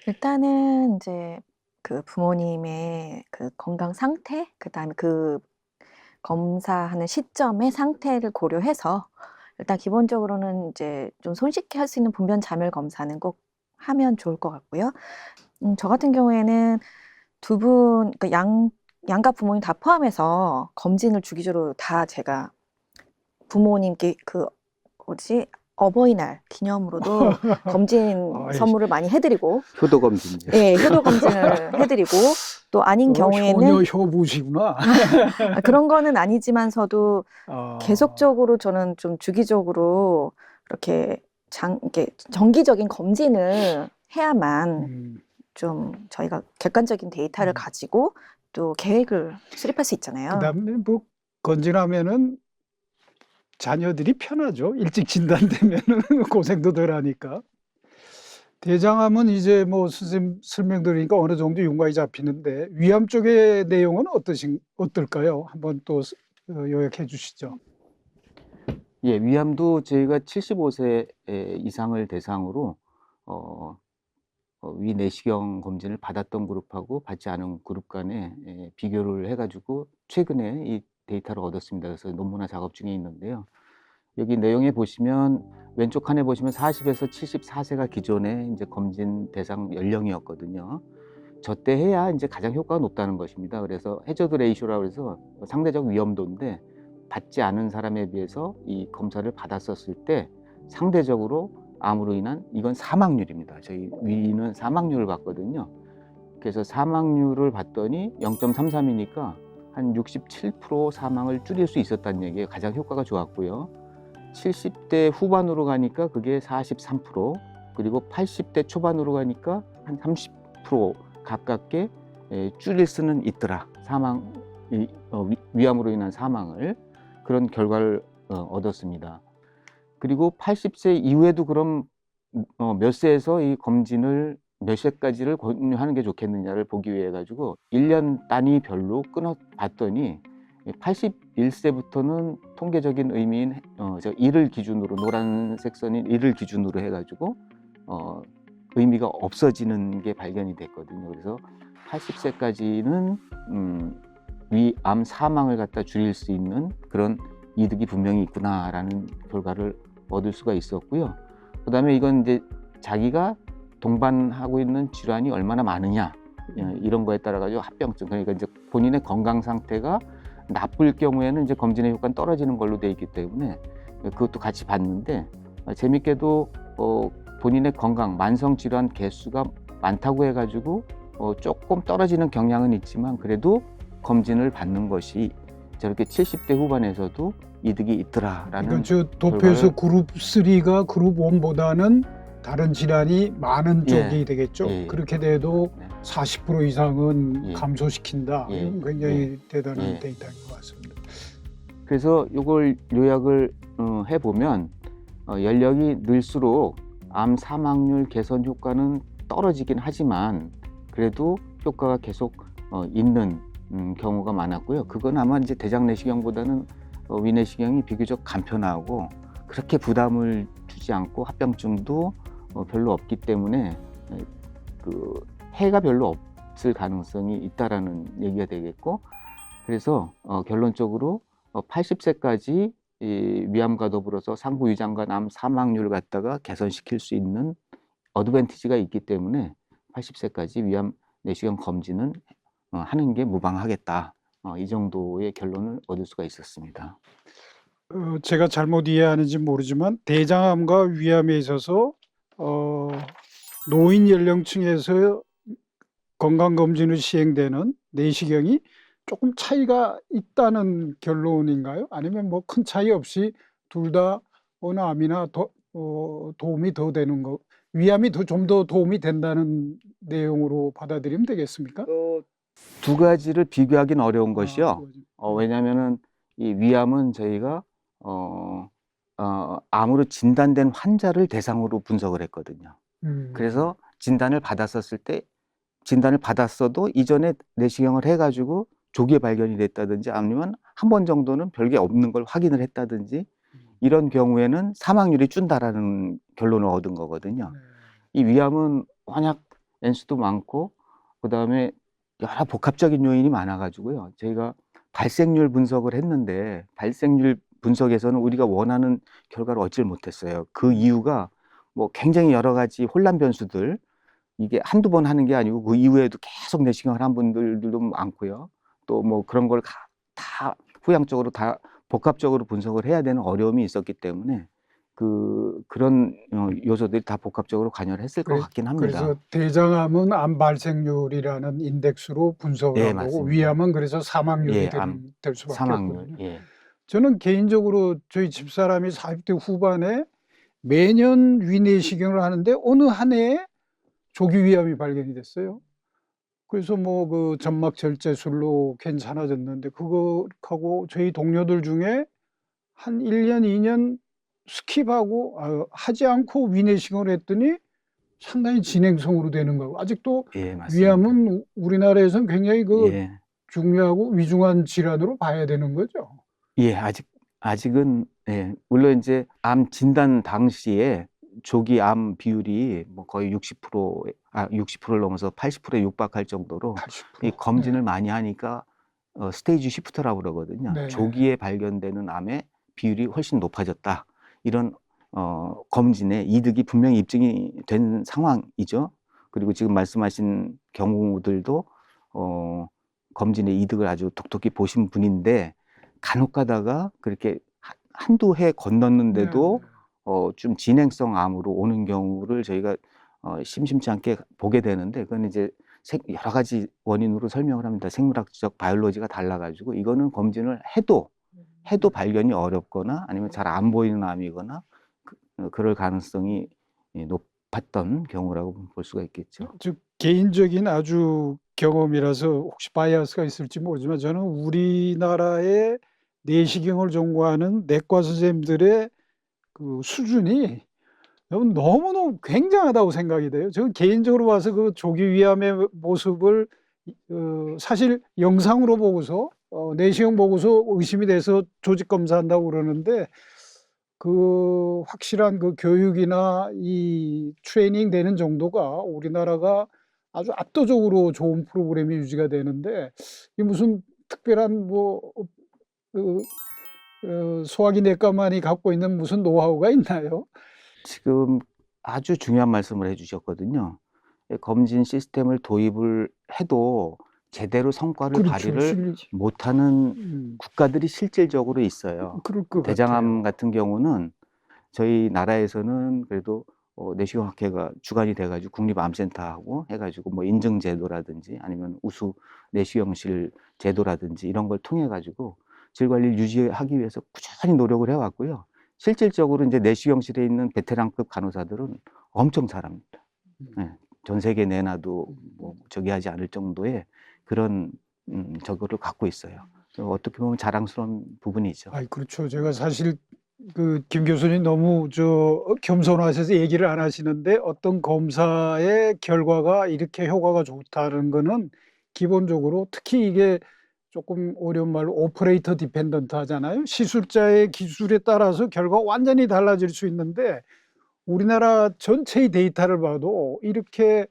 일단은 이제 그 부모님의 그 건강 상태, 그다음에 그 검사하는 시점의 상태를 고려해서 일단 기본적으로는 이제 좀 손쉽게 할 수 있는 분변 자멸 검사는 꼭 하면 좋을 것 같고요. 저 같은 경우에는 두 분, 그러니까 양가 부모님 다 포함해서 검진을 주기적으로 다 제가 부모님께 그 뭐지? 어버이날 기념으로도 검진 아이, 선물을 많이 해 드리고, 효도 검진이요. 예, 효도 검진을 해 드리고, 또 아닌 경우에는 효녀 효부시구나. 그런 거는 아니지만서도 아, 계속적으로 저는 좀 주기적으로 이렇게 이렇게 정기적인 검진을 해야만 음, 좀 저희가 객관적인 데이터를 음. 가지고 또 계획을 수립할 수 있잖아요. 그다음에 뭐 건진하면은 자녀들이 편하죠. 일찍 진단되면은 고생도 덜 하니까. 대장암은 이제 뭐 선생님 설명 들으니까 어느 정도 윤곽이 잡히는데 위암 쪽의 내용은 어떨까요? 한번 또 요약해 주시죠. 예, 위암도 저희가 75세 이상을 대상으로 어, 위 내시경 검진을 받았던 그룹하고 받지 않은 그룹 간에 비교를 해가지고 최근에 이 데이터를 얻었습니다. 그래서 논문화 작업 중에 있는데요. 여기 내용에 보시면 왼쪽 칸에 보시면 40에서 74세가 기존의 이제 검진 대상 연령이었거든요. 저 때 해야 이제 가장 효과가 높다는 것입니다. 그래서 해저드 레이쇼라고 해서 상대적 위험도인데 받지 않은 사람에 비해서 이 검사를 받았었을 때 상대적으로 암으로 인한 이건 사망률입니다. 저희 위는 사망률을 봤거든요. 그래서 사망률을 봤더니 0.33이니까 한 67% 사망을 줄일 수 있었다는 얘기에 가장 효과가 좋았고요. 70대 후반으로 가니까 그게 43%, 그리고 80대 초반으로 가니까 한 30% 가깝게 줄일 수는 있더라. 위암으로 인한 사망을. 그런 결과를 얻었습니다. 그리고 80세 이후에도 그럼 몇 세에서 이 검진을 몇 세까지를 권유하는 게 좋겠느냐를 보기 위해 가지고 1년 단위별로 끊어 봤더니 81세부터는 통계적인 의미인 저 1을 기준으로, 노란색 선인 1을 기준으로 해 가지고 의미가 없어지는 게 발견이 됐거든요. 그래서 80세까지는 위암 사망을 갖다 줄일 수 있는 그런 이득이 분명히 있구나라는 결과를 얻을 수가 있었고요. 그다음에 이건 이제 자기가 동반하고 있는 질환이 얼마나 많으냐 이런 거에 따라 가지고 합병증, 그러니까 이제 본인의 건강 상태가 나쁠 경우에는 이제 검진의 효과는 떨어지는 걸로 돼 있기 때문에 그것도 같이 봤는데 재밌게도 본인의 건강, 만성 질환 개수가 많다고 해가지고 조금 떨어지는 경향은 있지만 그래도 검진을 받는 것이 저렇게 70대 후반에서도 이득이 있더라라는. 그러니까 저 도표에서 그룹 3가 그룹 1보다는 다른 질환이 많은 쪽이 되겠죠. 예. 그렇게 돼도 네. 40% 이상은 예. 감소시킨다. 예. 굉장히 대단한 예. 데이터인 것 같습니다. 그래서 이걸 요약을 해보면 연령이 늘수록 암 사망률 개선 효과는 떨어지긴 하지만 그래도 효과가 계속 있는 경우가 많았고요. 그건 아마 이제 대장 내시경보다는 위내시경이 비교적 간편하고 그렇게 부담을 주지 않고 합병증도 별로 없기 때문에 그 해가 별로 없을 가능성이 있다라는 얘기가 되겠고, 그래서 결론적으로 80세까지 이 위암과 더불어서 상부 위장과 암 사망률을 갖다가 개선시킬 수 있는 어드밴티지가 있기 때문에 80세까지 위암 내시경 검진은 하는 게 무방하겠다. 이 정도의 결론을 얻을 수가 있었습니다. 제가 잘못 이해하는지 모르지만 대장암과 위암에 있어서 노인 연령층에서 건강검진을 시행되는 내시경이 조금 차이가 있다는 결론인가요? 아니면 뭐 큰 차이 없이 둘 다 어느 암이나 도움이 더 되는 거, 위암이 좀 더 도움이 된다는 내용으로 받아들이면 되겠습니까? 두 가지를 비교하기는 어려운 것이요. 그거지. 왜냐하면은 이 위암은 저희가 암으로 진단된 환자를 대상으로 분석을 했거든요. 그래서 진단을 받았었을 때, 진단을 받았어도 이전에 내시경을 해가지고 조기에 발견이 됐다든지 아니면 한 번 정도는 별게 없는 걸 확인을 했다든지 이런 경우에는 사망률이 준다라는 결론을 얻은 거거든요. 이 위암은 만약 엔수도 많고 그다음에 여러 복합적인 요인이 많아 가지고요. 저희가 발생률 분석을 했는데 발생률 분석에서는 우리가 원하는 결과를 얻지를 못했어요. 그 이유가 뭐 굉장히 여러 가지 혼란 변수들, 이게 한두 번 하는 게 아니고 그 이후에도 계속 내시경을 한 분들도 많고요. 또 뭐 그런 걸 다 후양적으로 다 복합적으로 분석을 해야 되는 어려움이 있었기 때문에 그런 요소들이 다 복합적으로 관여를 했을 것 같긴 합니다. 그래서 대장암은 암 발생률이라는 인덱스로 분석을 예, 한 거고 맞습니다. 위암은 그래서 사망률이 예, 암 될 수밖에 사망률. 없거든요. 예. 저는 개인적으로 저희 집사람이 40대 후반에 매년 위내시경을 하는데 어느 한 해에 조기 위암이 발견이 됐어요. 그래서 뭐 그 점막 절제술로 괜찮아졌는데 그거하고 저희 동료들 중에 한 1년, 2년 스킵하고 하지 않고 위내시경을 했더니 상당히 진행성으로 되는 거고 아직도 예, 맞습니다. 위암은 우리나라에서는 굉장히 그 예. 중요하고 위중한 질환으로 봐야 되는 거죠. 예, 아직은 예, 물론 이제 암 진단 당시에 조기 암 비율이 뭐 거의 60%를 넘어서 80%에 육박할 정도로 80%. 이 검진을 많이 하니까 스테이지 시프트라고 그러거든요. 네. 조기에 발견되는 암의 비율이 훨씬 높아졌다. 이런 검진의 이득이 분명히 입증이 된 상황이죠. 그리고 지금 말씀하신 경우들도 검진의 이득을 아주 독특히 보신 분인데 간혹 가다가 그렇게 한두 해 건넜는데도 좀 진행성 암으로 오는 경우를 저희가 심심치 않게 보게 되는데 그건 이제 여러 가지 원인으로 설명을 합니다. 생물학적 바이올로지가 달라가지고 이거는 검진을 해도 발견이 어렵거나 아니면 잘 안 보이는 암이거나 그럴 가능성이 높았던 경우라고 볼 수가 있겠죠. 즉 개인적인 아주 경험이라서 혹시 바이아스가 있을지 모르지만 저는 우리나라의 내시경을 전공하는 내과 선생님들의 그 수준이 너무너무 굉장하다고 생각이 돼요. 저는 개인적으로 봐서 그 조기 위암의 모습을 사실 영상으로 보고서 내시경 보고서 의심이 돼서 조직 검사한다고 그러는데 그 확실한 그 교육이나 이 트레이닝 되는 정도가 우리나라가 아주 압도적으로 좋은 프로그램이 유지가 되는데 이 무슨 특별한 그 소화기 내과만이 갖고 있는 무슨 노하우가 있나요? 지금 아주 중요한 말씀을 해주셨거든요. 검진 시스템을 도입을 해도 제대로 성과를 그렇죠. 발휘를 못하는 국가들이 실질적으로 있어요. 그럴 것 대장암 같아요. 같은 경우는 저희 나라에서는 그래도 내시경학회가 주관이 돼가지고 국립암센터하고 해가지고 뭐 인증 제도라든지 아니면 우수 내시경실 제도라든지 이런 걸 통해 가지고 질 관리를 유지하기 위해서 꾸준히 노력을 해왔고요. 실질적으로 이제 내시경실에 있는 베테랑급 간호사들은 엄청 잘합니다. 네, 전 세계 내놔도 뭐 저기 하지 않을 정도의 그런 저거를 갖고 있어요. 어떻게 보면 자랑스러운 부분이죠. 아이, 그렇죠. 제가 사실 그 김 교수님 너무 겸손하셔서 얘기를 안 하시는데 어떤 검사의 결과가 이렇게 효과가 좋다는 거는 기본적으로 특히 이게 조금 어려운 말로 오퍼레이터 디펜던트 하잖아요. 시술자의 기술에 따라서 결과가 완전히 달라질 수 있는데 우리나라 전체의 데이터를 봐도 이렇게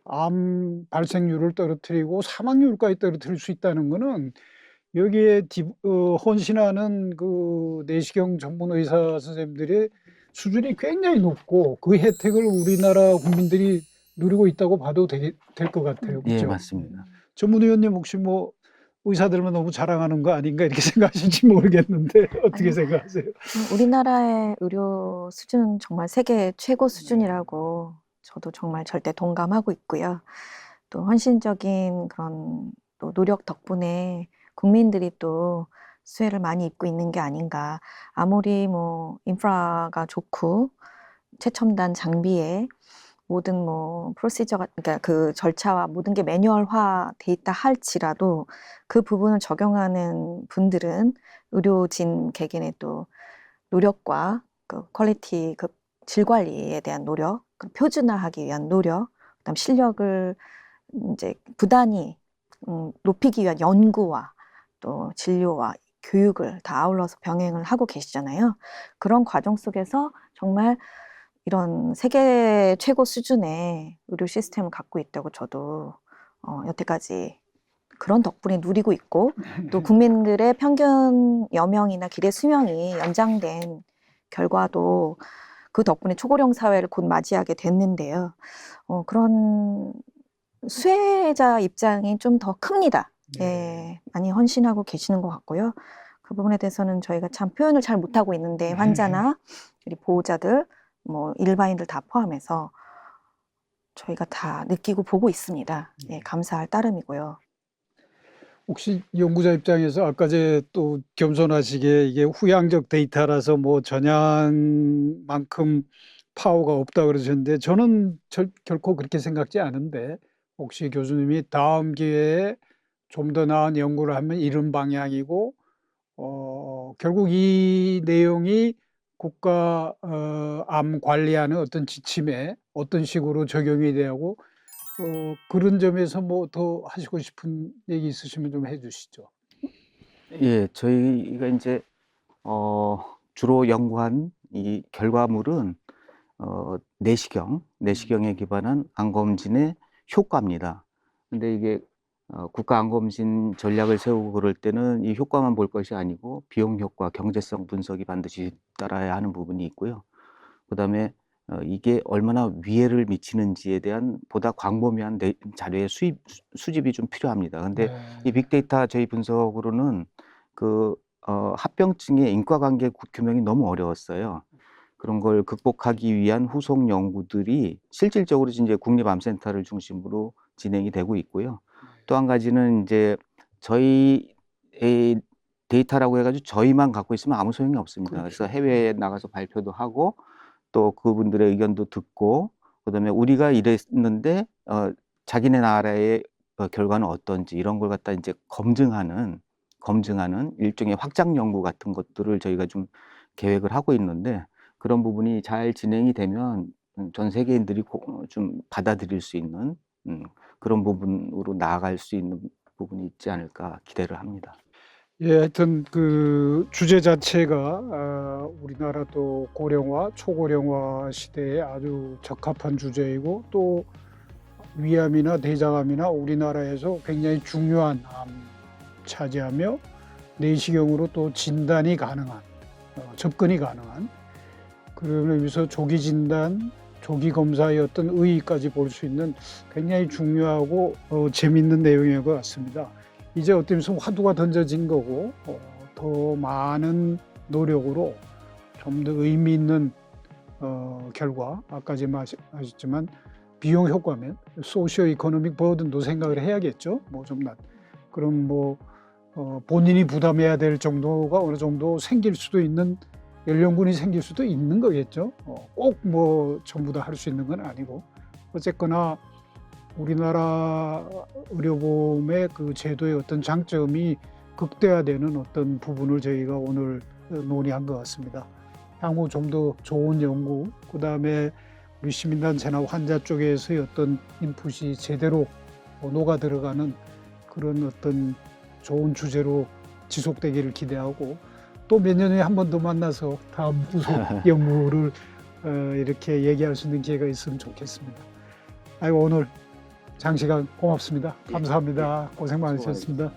암 발생률을 떨어뜨리고 사망률까지 떨어뜨릴 수 있다는 거는 여기에 헌신하는 그 내시경 전문 의사 선생님들의 수준이 굉장히 높고 그 혜택을 우리나라 국민들이 누리고 있다고 봐도 될 것 같아요. 예, 그렇죠? 맞습니다. 전문 의원님 혹시 뭐 의사들만 너무 자랑하는 거 아닌가 이렇게 생각하실지 모르겠는데 어떻게 아니요. 생각하세요? 우리나라의 의료 수준은 정말 세계 최고 수준이라고 저도 정말 절대 동감하고 있고요. 또 헌신적인 그런 또 노력 덕분에 국민들이 또 수혜를 많이 입고 있는 게 아닌가. 아무리 뭐 인프라가 좋고 최첨단 장비에 모든 뭐 프로시저가 그러니까 그 절차와 모든 게 매뉴얼화 돼 있다 할지라도 그 부분을 적용하는 분들은 의료진 개개인의 또 노력과 그 퀄리티 그 질 관리에 대한 노력, 그 표준화하기 위한 노력, 그다음 실력을 이제 부단히 높이기 위한 연구와 또 진료와 교육을 다 아울러서 병행을 하고 계시잖아요. 그런 과정 속에서 정말 이런 세계 최고 수준의 의료 시스템을 갖고 있다고 저도 여태까지 그런 덕분에 누리고 있고 또 국민들의 평균 여명이나 기대 수명이 연장된 결과도 그 덕분에 초고령 사회를 곧 맞이하게 됐는데요. 그런 수혜자 입장이 좀 더 큽니다. 예, 많이 헌신하고 계시는 것 같고요. 그 부분에 대해서는 저희가 참 표현을 잘 못하고 있는데 환자나 우리 보호자들, 뭐 일반인들 다 포함해서 저희가 다 느끼고 보고 있습니다. 예, 감사할 따름이고요. 혹시 연구자 입장에서 아까 또 겸손하시게 이게 후향적 데이터라서 뭐 전향만큼 파워가 없다 그러셨는데 저는 결코 그렇게 생각지 않은데 혹시 교수님이 다음 기회에 좀 더 나은 연구를 하면 이런 방향이고 결국 이 내용이 국가 암 관리하는 어떤 지침에 어떤 식으로 적용이 되고 그런 점에서 뭐 더 하시고 싶은 얘기 있으시면 좀 해주시죠. 예, 저희가 이제 주로 연구한 이 결과물은 내시경에 기반한 암검진의 효과입니다. 근데 이게 국가 암검진 전략을 세우고 그럴 때는 이 효과만 볼 것이 아니고 비용 효과, 경제성 분석이 반드시 따라야 하는 부분이 있고요. 그다음에 이게 얼마나 위해를 미치는지에 대한 보다 광범위한 자료의 수집이 좀 필요합니다. 근데 이 빅데이터 저희 분석으로는 그 합병증의 인과관계 규명이 너무 어려웠어요. 그런 걸 극복하기 위한 후속 연구들이 실질적으로 이제 국립암센터를 중심으로 진행이 되고 있고요. 또 한 가지는 이제 저희의 데이터라고 해가지고 저희만 갖고 있으면 아무 소용이 없습니다. 그래서 해외에 나가서 발표도 하고 또 그분들의 의견도 듣고 그다음에 우리가 이랬는데 자기네 나라의 결과는 어떤지 이런 걸 갖다 이제 검증하는 일종의 확장 연구 같은 것들을 저희가 좀 계획을 하고 있는데 그런 부분이 잘 진행이 되면 전 세계인들이 좀 받아들일 수 있는 그런 부분으로 나아갈 수 있는 부분이 있지 않을까 기대를 합니다. 예, 하여튼 그 주제 자체가 우리나라도 고령화, 초고령화 시대에 아주 적합한 주제이고 또 위암이나 대장암이나 우리나라에서 굉장히 중요한 암 차지하며 내시경으로 또 진단이 가능한, 접근이 가능한 그런 의미에서 조기 진단, 조기 검사의 어떤 의의까지 볼 수 있는 굉장히 중요하고 재미있는 내용인 것 같습니다. 이제 어떤 면에서 화두가 던져진 거고 더 많은 노력으로 좀 더 의미 있는 결과, 아까 말씀하셨지만 비용 효과면 소시오 이코노믹 버든도 생각을 해야겠죠. 뭐 좀 그럼 뭐 본인이 부담해야 될 정도가 어느 정도 생길 수도 있는 연령군이 생길 수도 있는 거겠죠. 꼭 뭐 전부 다 할 수 있는 건 아니고 어쨌거나 우리나라 의료보험의 그 제도의 어떤 장점이 극대화되는 어떤 부분을 저희가 오늘 논의한 것 같습니다. 향후 좀 더 좋은 연구, 그 다음에 우리 시민단체나 환자 쪽에서의 어떤 인풋이 제대로 녹아 들어가는 그런 어떤 좋은 주제로 지속되기를 기대하고 또 몇 년에 한 번 더 만나서 다음 후속 연구를 이렇게 얘기할 수 있는 기회가 있으면 좋겠습니다. 오늘 장시간 고맙습니다. 감사합니다. 고생 많으셨습니다.